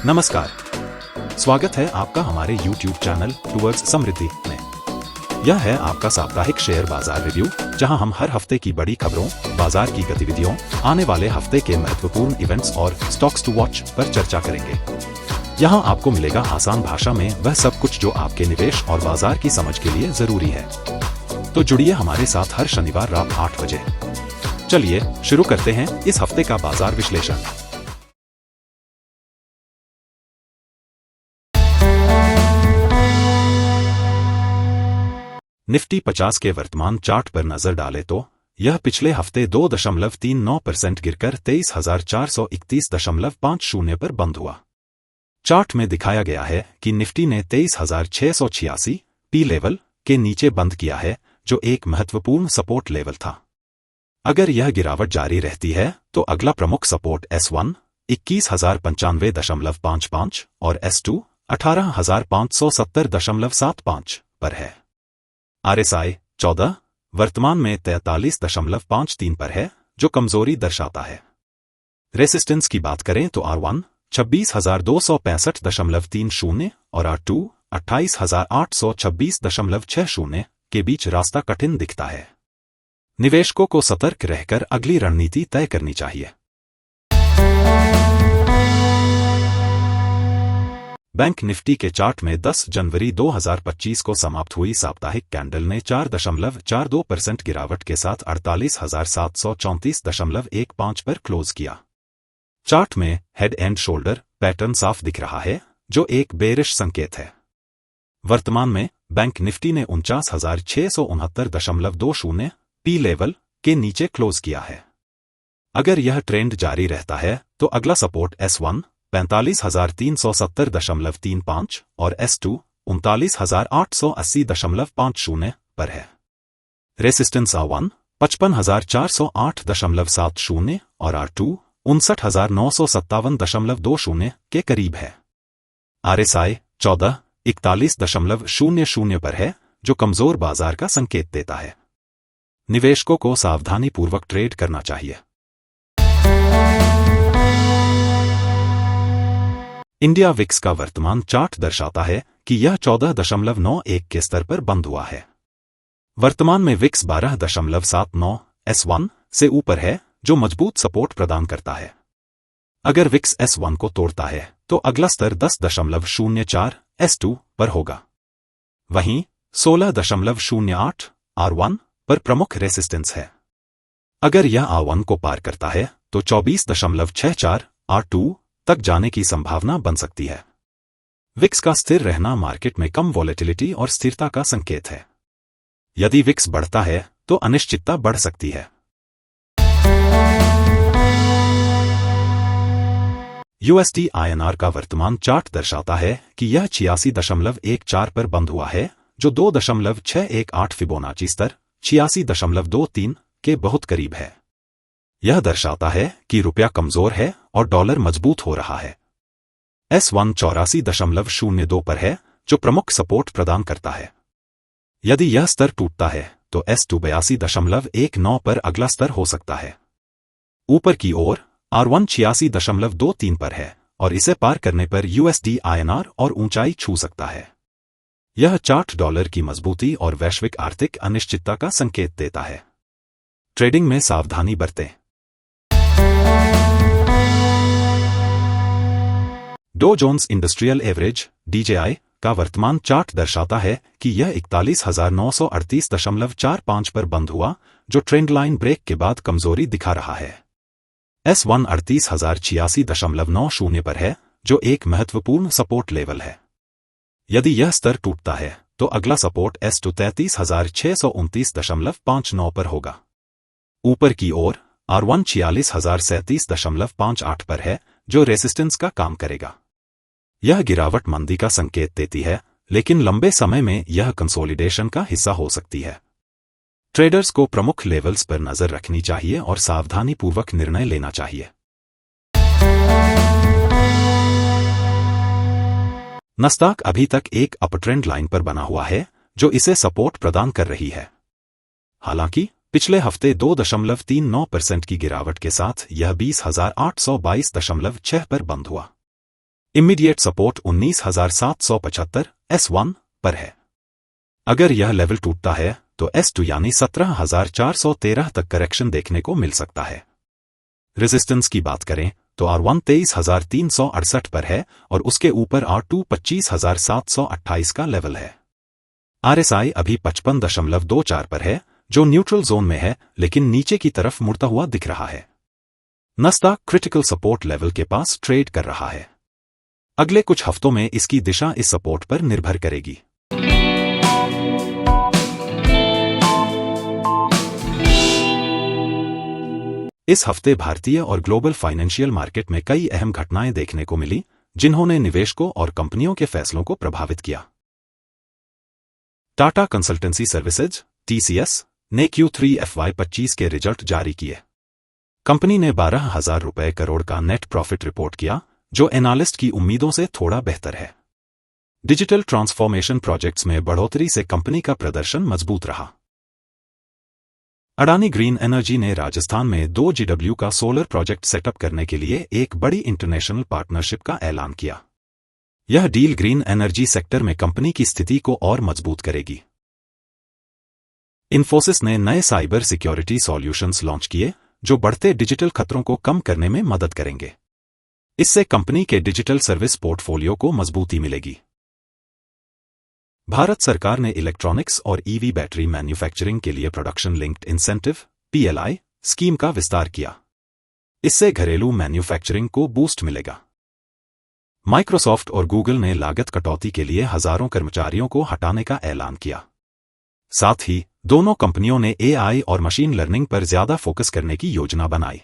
नमस्कार, स्वागत है आपका हमारे YouTube चैनल टूवर्ड्स समृद्धि में। यह है आपका साप्ताहिक शेयर बाजार रिव्यू, जहां हम हर हफ्ते की बड़ी खबरों, बाजार की गतिविधियों, आने वाले हफ्ते के महत्वपूर्ण इवेंट्स और स्टॉक्स टू वॉच पर चर्चा करेंगे। यहां आपको मिलेगा आसान भाषा में वह सब कुछ जो आपके निवेश और बाजार की समझ के लिए जरूरी है। तो जुड़िए हमारे साथ हर शनिवार रात 8 बजे। चलिए शुरू करते हैं इस हफ्ते का बाजार विश्लेषण। निफ्टी 50 के वर्तमान चार्ट पर नजर डालें तो यह पिछले हफ्ते 2.39% गिरकर 23,431.50 पर बंद हुआ। चार्ट में दिखाया गया है कि निफ्टी ने 23,686 पी लेवल के नीचे बंद किया है, जो एक महत्वपूर्ण सपोर्ट लेवल था। अगर यह गिरावट जारी रहती है तो अगला प्रमुख सपोर्ट S1 21,095.55 और S2 18,570.75 पर है। RSI 14 वर्तमान में 43.53 पर है, जो कमजोरी दर्शाता है। रेसिस्टेंस की बात करें तो R1 26,265.30 और R2 28,826.60 के बीच रास्ता कठिन दिखता है। निवेशकों को सतर्क रहकर अगली रणनीति तय करनी चाहिए। बैंक निफ्टी के चार्ट में 10 जनवरी 2025 को समाप्त हुई साप्ताहिक कैंडल ने 4.42% गिरावट के साथ 48,734.15 पर क्लोज किया। चार्ट में हेड एंड शोल्डर पैटर्न साफ दिख रहा है, जो एक बेरिश संकेत है। वर्तमान में बैंक निफ्टी ने 49,669.20 पी लेवल के नीचे क्लोज किया है। अगर यह ट्रेंड जारी रहता है तो अगला सपोर्ट S1 45,370.35 और S2 39,880.50 पर है। रेसिस्टेंस R1 55,408.70 और R2 59,957.20 के करीब है। RSI 14 41.00 पर है, जो कमजोर बाजार का संकेत देता है। निवेशकों को सावधानीपूर्वक ट्रेड करना चाहिए। इंडिया विक्स का वर्तमान चार्ट दर्शाता है कि यह 14.91 के स्तर पर बंद हुआ है। वर्तमान में विक्स 12.79 S1 से ऊपर है, जो मजबूत सपोर्ट प्रदान करता है। अगर विक्स S1 को तोड़ता है तो अगला स्तर 10.04 S2 पर होगा। वहीं 16.08 R1 पर प्रमुख रेसिस्टेंस है। अगर यह R1 को पार करता है तो 24.64 R2 तक जाने की संभावना बन सकती है। विक्स का स्थिर रहना मार्केट में कम वॉलेटिलिटी और स्थिरता का संकेत है। यदि विक्स बढ़ता है तो अनिश्चितता बढ़ सकती है। USD INR का वर्तमान चार्ट दर्शाता है कि यह 86.14 पर बंद हुआ है, जो 2.618 फिबोनाची स्तर 86.23 के बहुत करीब है। यह दर्शाता है कि रुपया कमजोर है और डॉलर मजबूत हो रहा है। S1 84.02 पर है, जो प्रमुख सपोर्ट प्रदान करता है। यदि यह स्तर टूटता है तो S2 82.19 पर अगला स्तर हो सकता है। ऊपर की ओर R1 86.23 पर है और इसे पार करने पर USD INR और ऊंचाई छू सकता है। यह चार्ट डॉलर की मजबूती और वैश्विक आर्थिक अनिश्चितता का संकेत देता है। ट्रेडिंग में सावधानी बरतें। Dow Jones industrial average DJI का वर्तमान चार्ट दर्शाता है कि यह 41,938.45 पर बंद हुआ, जो ट्रेंड लाइन ब्रेक के बाद कमजोरी दिखा रहा है। S1 38,086.90 पर है, जो एक महत्वपूर्ण सपोर्ट लेवल है। यदि यह स्तर टूटता है तो अगला सपोर्ट S2 33,629.59 पर होगा। ऊपर की ओर R1 46,037.58 पर है, जो रेसिस्टेंस का काम करेगा। यह गिरावट मंदी का संकेत देती है, लेकिन लंबे समय में यह कंसोलिडेशन का हिस्सा हो सकती है। ट्रेडर्स को प्रमुख लेवल्स पर नजर रखनी चाहिए और सावधानीपूर्वक निर्णय लेना चाहिए। नस्दाक अभी तक एक अपट्रेंड लाइन पर बना हुआ है, जो इसे सपोर्ट प्रदान कर रही है। हालांकि पिछले हफ्ते 2.39% की गिरावट के साथ यह 20,822.6 पर बंद हुआ। इमीडिएट सपोर्ट 19,775 S1 पर है। अगर यह लेवल टूटता है तो S2 यानी 17,413 तक करेक्शन देखने को मिल सकता है। रेजिस्टेंस की बात करें तो R1 23,368 पर है और उसके ऊपर R2 25,728 का लेवल है। RSI अभी 55.24 पर है जो न्यूट्रल जोन में है लेकिन नीचे की तरफ मुड़ता हुआ दिख रहा है। नस्डैक क्रिटिकल सपोर्ट लेवल के पास ट्रेड कर रहा है। अगले कुछ हफ्तों में इसकी दिशा इस सपोर्ट पर निर्भर करेगी। इस हफ्ते भारतीय और ग्लोबल फाइनेंशियल मार्केट में कई अहम घटनाएं देखने को मिली जिन्होंने निवेशकों और कंपनियों के फैसलों को प्रभावित किया। टाटा कंसल्टेंसी सर्विसेज (TCS) ने Q3 FY25 के रिजल्ट जारी किए। कंपनी ने 12,000 रुपये करोड़ का नेट प्रॉफिट रिपोर्ट किया जो एनालिस्ट की उम्मीदों से थोड़ा बेहतर है। डिजिटल ट्रांसफॉर्मेशन प्रोजेक्ट्स में बढ़ोतरी से कंपनी का प्रदर्शन मजबूत रहा। अडानी ग्रीन एनर्जी ने राजस्थान में 2 GW का सोलर प्रोजेक्ट सेटअप करने के लिए एक बड़ी इंटरनेशनल पार्टनरशिप का ऐलान किया। यह डील ग्रीन एनर्जी सेक्टर में कंपनी की स्थिति को और मजबूत करेगी। इन्फोसिस ने नए साइबर सिक्योरिटी सॉल्यूशंस लॉन्च किए जो बढ़ते डिजिटल खतरों को कम करने में मदद करेंगे। इससे कंपनी के डिजिटल सर्विस पोर्टफोलियो को मजबूती मिलेगी। भारत सरकार ने इलेक्ट्रॉनिक्स और ईवी बैटरी मैन्युफैक्चरिंग के लिए production linked incentive (PLI) scheme का विस्तार किया। इससे घरेलू मैन्युफैक्चरिंग को बूस्ट मिलेगा। माइक्रोसॉफ्ट और गूगल ने लागत कटौती के लिए हजारों कर्मचारियों को हटाने का ऐलान किया। साथ ही दोनों कंपनियों ने AI और मशीन लर्निंग पर ज्यादा फोकस करने की योजना बनाई।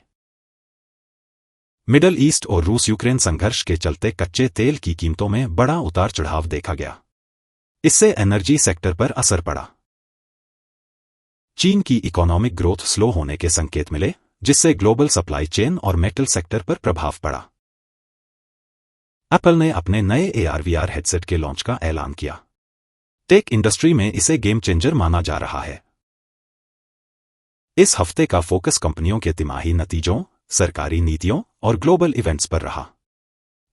मिडल ईस्ट और रूस यूक्रेन संघर्ष के चलते कच्चे तेल की कीमतों में बड़ा उतार चढ़ाव देखा गया। इससे एनर्जी सेक्टर पर असर पड़ा। चीन की इकोनॉमिक ग्रोथ स्लो होने के संकेत मिले जिससे ग्लोबल सप्लाई चेन और मेटल सेक्टर पर प्रभाव पड़ा। एप्पल ने अपने नए AR/VR हेडसेट के लॉन्च का ऐलान किया। टेक इंडस्ट्री में इसे गेम चेंजर माना जा रहा है। इस हफ्ते का फोकस कंपनियों के तिमाही नतीजों, सरकारी नीतियों और ग्लोबल इवेंट्स पर रहा।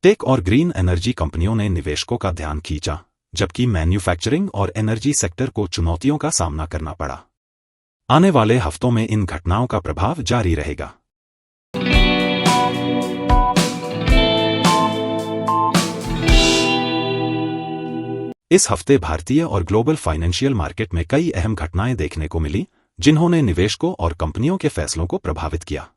टेक और ग्रीन एनर्जी कंपनियों ने निवेशकों का ध्यान खींचा जबकि मैन्युफैक्चरिंग और एनर्जी सेक्टर को चुनौतियों का सामना करना पड़ा। आने वाले हफ्तों में इन घटनाओं का प्रभाव जारी रहेगा। इस हफ्ते भारतीय और ग्लोबल फाइनेंशियल मार्केट में कई अहम घटनाएं देखने को मिली जिन्होंने निवेशकों और कंपनियों के फैसलों को प्रभावित किया।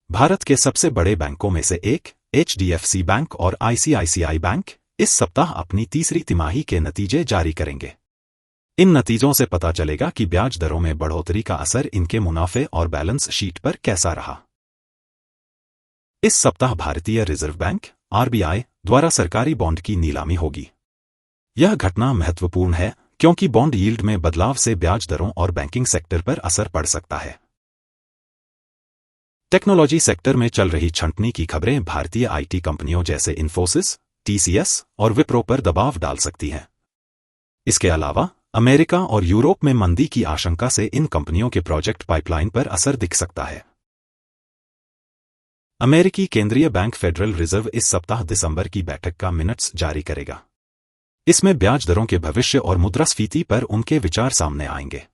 भारत के सबसे बड़े बैंकों में से एक HDFC बैंक और ICICI बैंक इस सप्ताह अपनी तीसरी तिमाही के नतीजे जारी करेंगे। इन नतीजों से पता चलेगा कि ब्याज दरों में बढ़ोतरी का असर इनके मुनाफे और बैलेंस शीट पर कैसा रहा। इस सप्ताह भारतीय रिजर्व बैंक RBI द्वारा सरकारी बॉन्ड की नीलामी होगी। यह घटना महत्वपूर्ण है क्योंकि बॉन्ड यील्ड में बदलाव से ब्याज दरों और बैंकिंग सेक्टर पर असर पड़ सकता है। टेक्नोलॉजी सेक्टर में चल रही छंटनी की खबरें भारतीय IT कंपनियों जैसे इन्फोसिस, TCS और विप्रो पर दबाव डाल सकती हैं। इसके अलावा अमेरिका और यूरोप में मंदी की आशंका से इन कंपनियों के प्रोजेक्ट पाइपलाइन पर असर दिख सकता है। अमेरिकी केंद्रीय बैंक फेडरल रिजर्व इस सप्ताह दिसंबर की बैठक का मिनट्स जारी करेगा। इसमें ब्याज दरों के भविष्य और मुद्रास्फीति पर उनके विचार सामने आएंगे।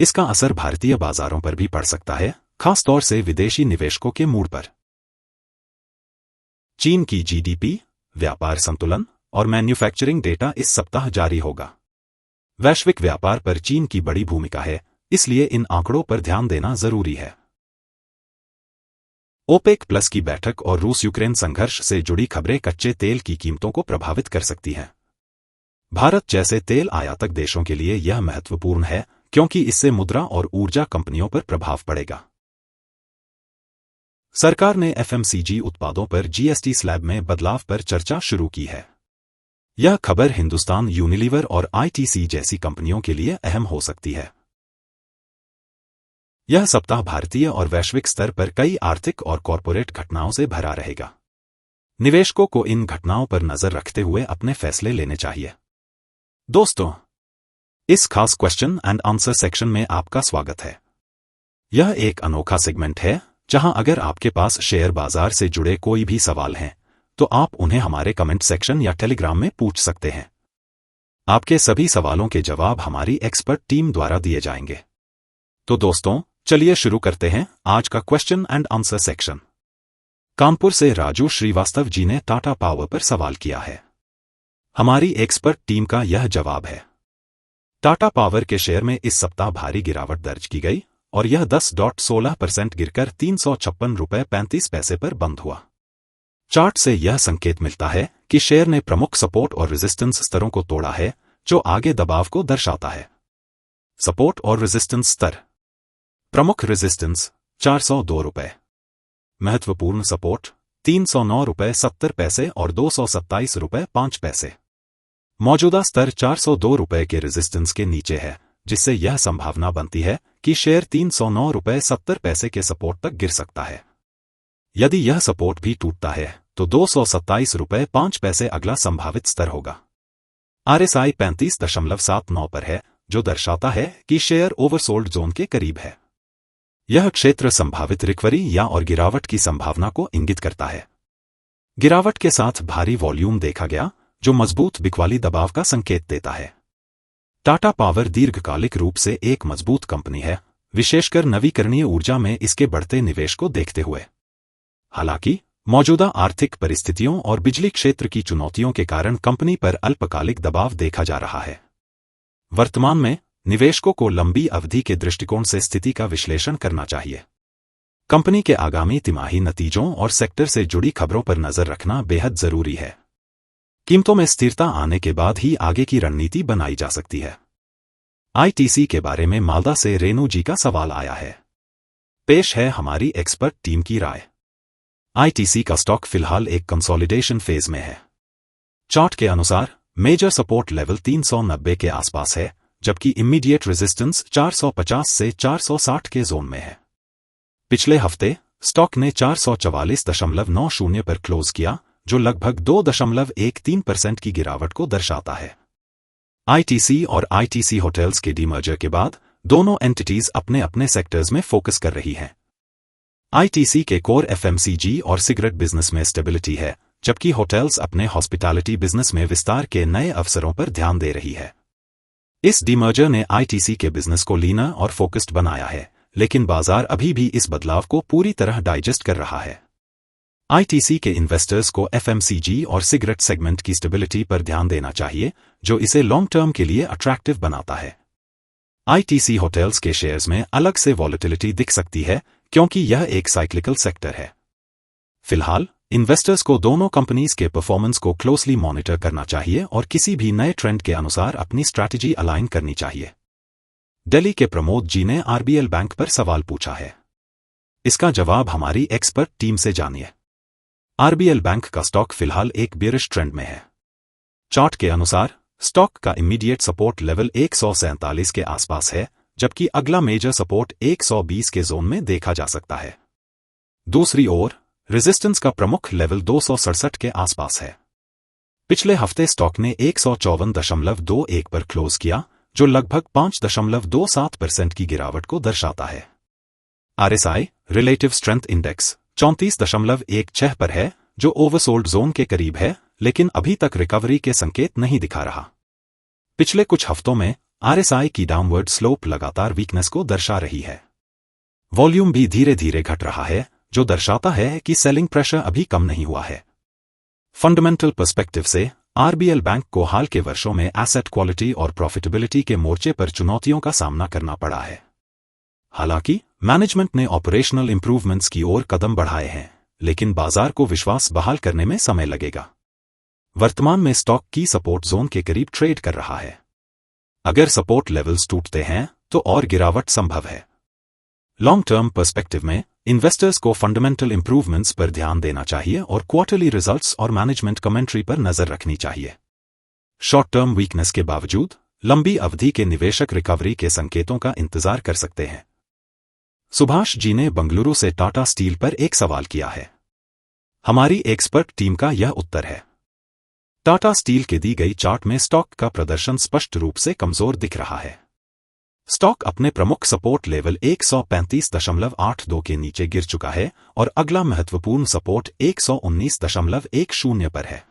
इसका असर भारतीय बाजारों पर भी पड़ सकता है, खासतौर से विदेशी निवेशकों के मूड पर। चीन की GDP, व्यापार संतुलन और मैन्युफैक्चरिंग डेटा इस सप्ताह जारी होगा। वैश्विक व्यापार पर चीन की बड़ी भूमिका है, इसलिए इन आंकड़ों पर ध्यान देना जरूरी है। OPEC प्लस की बैठक और रूस यूक्रेन संघर्ष से जुड़ी खबरें कच्चे तेल की कीमतों को प्रभावित कर सकती हैं। भारत जैसे तेल आयातक देशों के लिए यह महत्वपूर्ण है क्योंकि इससे मुद्रा और ऊर्जा कंपनियों पर प्रभाव पड़ेगा। सरकार ने FMCG उत्पादों पर GST स्लैब में बदलाव पर चर्चा शुरू की है। यह खबर हिंदुस्तान यूनिलीवर और ITC जैसी कंपनियों के लिए अहम हो सकती है। यह सप्ताह भारतीय और वैश्विक स्तर पर कई आर्थिक और कॉरपोरेट घटनाओं से भरा रहेगा। निवेशकों को इन घटनाओं पर नजर रखते हुए अपने फैसले लेने चाहिए। दोस्तों, इस खास क्वेश्चन एंड आंसर सेक्शन में आपका स्वागत है। यह एक अनोखा सेगमेंट है जहां अगर आपके पास शेयर बाजार से जुड़े कोई भी सवाल हैं तो आप उन्हें हमारे कमेंट सेक्शन या टेलीग्राम में पूछ सकते हैं। आपके सभी सवालों के जवाब हमारी एक्सपर्ट टीम द्वारा दिए जाएंगे। तो दोस्तों, चलिए शुरू करते हैं आज का question and answer section. Kanpur से राजू श्रीवास्तव जी ने टाटा पावर पर सवाल किया है। हमारी एक्सपर्ट टीम का यह जवाब है। टाटा पावर के शेयर में इस सप्ताह भारी गिरावट दर्ज की गई और यह 10.16% गिरकर 356 रुपये 35 पैसे पर बंद हुआ। चार्ट से यह संकेत मिलता है कि शेयर ने प्रमुख सपोर्ट और रेजिस्टेंस स्तरों को तोड़ा है, जो आगे दबाव को दर्शाता है। सपोर्ट और रेजिस्टेंस स्तर। प्रमुख रेजिस्टेंस 402 रुपये। महत्वपूर्ण सपोर्ट 309 रुपये 70 पैसे और 227 रुपये 5 पैसे। मौजूदा स्तर 402 रुपये के रेजिस्टेंस के नीचे है, जिससे यह संभावना बनती है कि शेयर 309 रुपये 70 पैसे के सपोर्ट तक गिर सकता है। यदि यह सपोर्ट भी टूटता है तो 227 रुपये 5 पैसे अगला संभावित स्तर होगा। RSI 35.79 पर है, जो दर्शाता है कि शेयर ओवरसोल्ड जोन के करीब है। यह क्षेत्र संभावित रिकवरी या और गिरावट की संभावना को इंगित करता है। गिरावट के साथ भारी वॉल्यूम देखा गया, जो मजबूत बिकवाली दबाव का संकेत देता है। टाटा पावर दीर्घकालिक रूप से एक मजबूत कंपनी है, विशेषकर नवीकरणीय ऊर्जा में इसके बढ़ते निवेश को देखते हुए। हालांकि मौजूदा आर्थिक परिस्थितियों और बिजली क्षेत्र की चुनौतियों के कारण कंपनी पर अल्पकालिक दबाव देखा जा रहा है। वर्तमान में निवेशकों को लंबी अवधि के दृष्टिकोण से स्थिति का विश्लेषण करना चाहिए। कंपनी के आगामी तिमाही नतीजों और सेक्टर से जुड़ी खबरों पर नजर रखना बेहद जरूरी है। कीमतों में स्थिरता आने के बाद ही आगे की रणनीति बनाई जा सकती है। ITC के बारे में मालदा से रेनू जी का सवाल आया है। पेश है हमारी एक्सपर्ट टीम की राय। ITC का स्टॉक फिलहाल एक कंसोलिडेशन फेज में है। चार्ट के अनुसार मेजर सपोर्ट लेवल 390 के आसपास है, जबकि इमीडिएट रेजिस्टेंस 450 से 460 के जोन में है। पिछले हफ्ते स्टॉक ने 444.90 पर क्लोज किया, जो लगभग 2.13% की गिरावट को दर्शाता है। ITC और ITC होटल्स के डीमर्जर के बाद दोनों एंटिटीज अपने अपने सेक्टर्स में फोकस कर रही हैं। ITC के कोर FMCG और सिगरेट बिजनेस में स्टेबिलिटी है, जबकि होटल्स अपने हॉस्पिटैलिटी बिजनेस में विस्तार के नए अवसरों पर ध्यान दे रही है। इस डीमर्जर ने ITC के बिजनेस को लीनर और फोकस्ड बनाया है, लेकिन बाजार अभी भी इस बदलाव को पूरी तरह डाइजेस्ट कर रहा है। ITC के इन्वेस्टर्स को FMCG और सिगरेट सेगमेंट की स्टेबिलिटी पर ध्यान देना चाहिए, जो इसे लॉन्ग टर्म के लिए अट्रैक्टिव बनाता है। ITC होटल्स के शेयर्स में अलग से वॉलेटिलिटी दिख सकती है, क्योंकि यह एक साइक्लिकल सेक्टर है। फिलहाल इन्वेस्टर्स को दोनों कंपनीज के परफॉर्मेंस को क्लोजली मॉनिटर करना चाहिए और किसी भी नए ट्रेंड के अनुसार अपनी स्ट्रैटेजी अलाइन करनी चाहिए। दिल्ली के प्रमोद जी ने RBL बैंक पर सवाल पूछा है। इसका जवाब हमारी एक्सपर्ट टीम से जानिए। RBL बैंक का स्टॉक फिलहाल एक बेयरिश ट्रेंड में है। चार्ट के अनुसार स्टॉक का इमीडिएट सपोर्ट लेवल 147 के आसपास है, जबकि अगला मेजर सपोर्ट 120 के जोन में देखा जा सकता है। दूसरी ओर रेजिस्टेंस का प्रमुख लेवल 267 के आसपास है। पिछले हफ्ते स्टॉक ने 154.21 पर क्लोज किया, जो लगभग 5.27% की गिरावट को दर्शाता है। RSI रिलेटिव स्ट्रेंथ इंडेक्स 34.16 पर है, जो ओवरसोल्ड जोन के करीब है, लेकिन अभी तक रिकवरी के संकेत नहीं दिखा रहा। पिछले कुछ हफ्तों में RSI की डाउनवर्ड स्लोप लगातार वीकनेस को दर्शा रही है। वॉल्यूम भी धीरे धीरे घट रहा है, जो दर्शाता है कि सेलिंग प्रेशर अभी कम नहीं हुआ है। फंडामेंटल पर्सपेक्टिव से RBL बैंक को हाल के वर्षों में एसेट क्वालिटी और प्रॉफिटेबिलिटी के मोर्चे पर चुनौतियों का सामना करना पड़ा है। हालांकि मैनेजमेंट ने ऑपरेशनल इंप्रूवमेंट्स की ओर कदम बढ़ाए हैं, लेकिन बाजार को विश्वास बहाल करने में समय लगेगा। वर्तमान में स्टॉक की सपोर्ट जोन के करीब ट्रेड कर रहा है। अगर सपोर्ट लेवल्स टूटते हैं तो और गिरावट संभव है। लॉन्ग टर्म पर्सपेक्टिव में इन्वेस्टर्स को फंडामेंटल इंप्रूवमेंट्स पर ध्यान देना चाहिए और क्वार्टरली रिजल्ट्स और मैनेजमेंट कमेंट्री पर नजर रखनी चाहिए। शॉर्ट टर्म वीकनेस के बावजूद लंबी अवधि के निवेशक रिकवरी के संकेतों का इंतजार कर सकते हैं। सुभाष जी ने बंगलुरु से टाटा स्टील पर एक सवाल किया है। हमारी एक्सपर्ट टीम का यह उत्तर है। टाटा स्टील के दी गई चार्ट में स्टॉक का प्रदर्शन स्पष्ट रूप से कमजोर दिख रहा है। स्टॉक अपने प्रमुख सपोर्ट लेवल 135.82 के नीचे गिर चुका है और अगला महत्वपूर्ण सपोर्ट 119.10 पर है।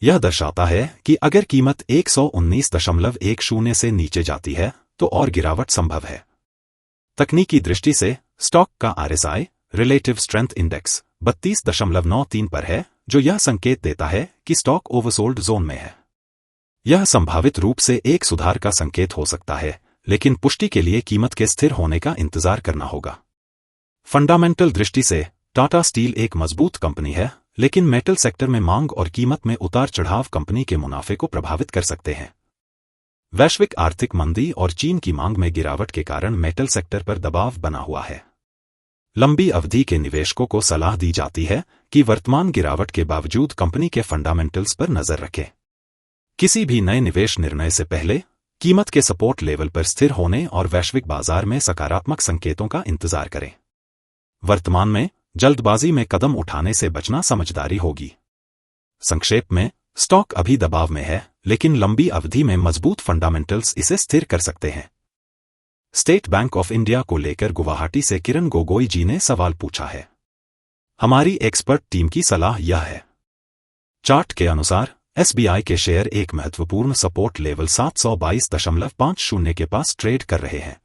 यह दर्शाता है कि अगर कीमत 119.10 से नीचे जाती है तो और गिरावट संभव है। तकनीकी दृष्टि से स्टॉक का RSI रिलेटिव स्ट्रेंथ इंडेक्स 32.93 पर है, जो यह संकेत देता है कि स्टॉक ओवरसोल्ड जोन में है। यह संभावित रूप से एक सुधार का संकेत हो सकता है, लेकिन पुष्टि के लिए कीमत के स्थिर होने का इंतजार करना होगा। फंडामेंटल दृष्टि से टाटा स्टील एक मजबूत कंपनी है, लेकिन मेटल सेक्टर में मांग और कीमत में उतार चढ़ाव कंपनी के मुनाफे को प्रभावित कर सकते हैं। वैश्विक आर्थिक मंदी और चीन की मांग में गिरावट के कारण मेटल सेक्टर पर दबाव बना हुआ है। लंबी अवधि के निवेशकों को सलाह दी जाती है कि वर्तमान गिरावट के बावजूद कंपनी के फंडामेंटल्स पर नजर रखें। किसी भी नए निवेश निर्णय से पहले कीमत के सपोर्ट लेवल पर स्थिर होने और वैश्विक बाजार में सकारात्मक संकेतों का इंतजार करें। वर्तमान में जल्दबाजी में कदम उठाने से बचना समझदारी होगी। संक्षेप में, स्टॉक अभी दबाव में है, लेकिन लंबी अवधि में मजबूत फंडामेंटल्स इसे स्थिर कर सकते हैं। स्टेट बैंक ऑफ इंडिया को लेकर गुवाहाटी से किरण गोगोई जी ने सवाल पूछा है। हमारी एक्सपर्ट टीम की सलाह यह है। चार्ट के अनुसार SBI के शेयर एक महत्वपूर्ण सपोर्ट लेवल 722.50 के पास ट्रेड कर रहे हैं।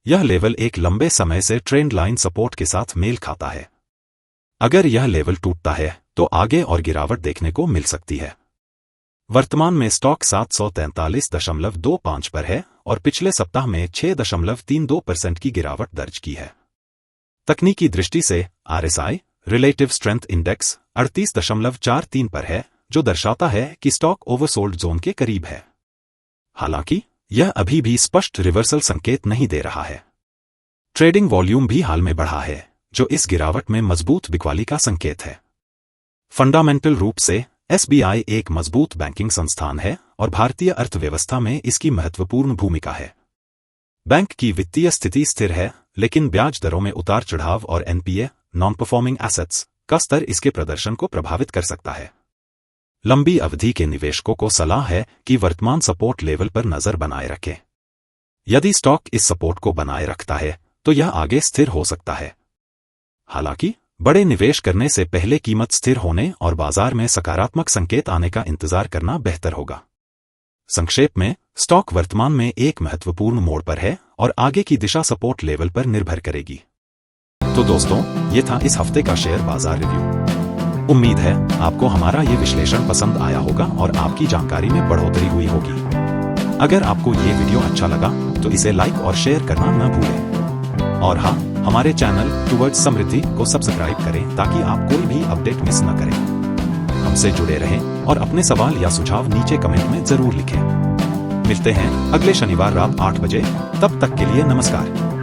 यह लेवल एक लंबे समय से ट्रेंड लाइन सपोर्ट के साथ मेल खाता है। अगर यह लेवल टूटता है तो आगे और गिरावट देखने को मिल सकती है। वर्तमान में स्टॉक 743.25 पर है और पिछले सप्ताह में 6.32% की गिरावट दर्ज की है। तकनीकी दृष्टि से RSI रिलेटिव स्ट्रेंथ इंडेक्स 38.43 पर है, जो दर्शाता है कि स्टॉक ओवरसोल्ड जोन के करीब है। हालांकि यह अभी भी स्पष्ट रिवर्सल संकेत नहीं दे रहा है। ट्रेडिंग वॉल्यूम भी हाल में बढ़ा है, जो इस गिरावट में मजबूत बिकवाली का संकेत है। फंडामेंटल रूप से SBI एक मजबूत बैंकिंग संस्थान है और भारतीय अर्थव्यवस्था में इसकी महत्वपूर्ण भूमिका है। बैंक की वित्तीय स्थिति स्थिर है, लेकिन ब्याज दरों में उतार चढ़ाव और NPA नॉन परफॉर्मिंग एसेट्स का स्तर इसके प्रदर्शन को प्रभावित कर सकता है। लंबी अवधि के निवेशकों को सलाह है कि वर्तमान सपोर्ट लेवल पर नजर बनाए रखें। यदि स्टॉक इस सपोर्ट को बनाए रखता है तो यह आगे स्थिर हो सकता है। हालांकि बड़े निवेश करने से पहले कीमत स्थिर होने और बाजार में सकारात्मक संकेत आने का इंतजार करना बेहतर होगा। संक्षेप में, स्टॉक वर्तमान में एक महत्वपूर्ण मोड़ पर है और आगे की दिशा सपोर्ट लेवल पर निर्भर करेगी। तो दोस्तों, ये था इस हफ्ते का शेयर बाजार रिव्यू। उम्मीद है आपको हमारा ये विश्लेषण पसंद आया होगा और आपकी जानकारी में बढ़ोतरी हुई होगी। अगर आपको ये वीडियो अच्छा लगा तो इसे लाइक और शेयर करना न भूलें। और हाँ, हमारे चैनल टुवर्ड्स समृद्धि को सब्सक्राइब करें ताकि आप कोई भी अपडेट मिस न करें। हमसे जुड़े रहें और अपने सवाल या सुझाव नीचे कमेंट में जरूर लिखें। मिलते हैं अगले शनिवार रात 8 बजे। तब तक के लिए नमस्कार।